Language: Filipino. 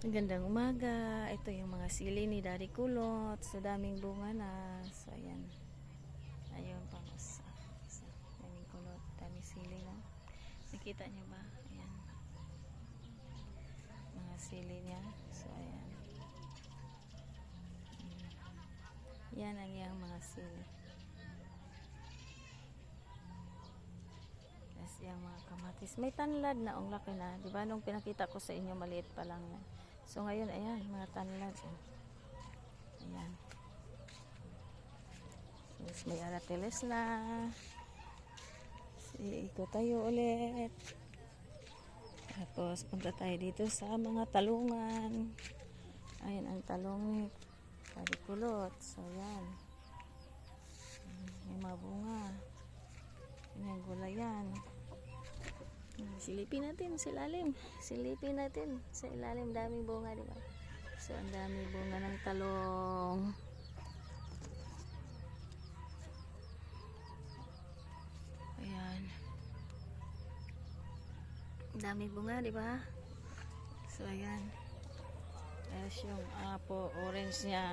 Magandang umaga. Ito yung mga sili ni Daddy Kulot. So, daming bunga na. So, ayan. Ayun, pangos. So, daming kulot. Daming sili na. Nakita niyo ba? Ayan. Mga sili niya. So, ayan. Yan ang iyang mga sili. Tapos yung mga kamatis. May tanlad na. Ang laki na. Diba nung pinakita ko sa inyo, maliit pa lang yan. So, ngayon, ayan. Mga tanlad. Ayan. Tapos may aratiles na. Iko tayo ulit. Tapos, punta tayo dito sa mga talungan. Ayan ang talong Daddy Kulot. So, ayan. May mga bunga. Ayan, gulay yan. Silipin natin sa ilalim. Silipin natin sa ilalim. Daming bunga, diba? So, ang daming bunga ng talong. Ayan. Daming bunga, diba? So, ayan. Tapos yung orange niya.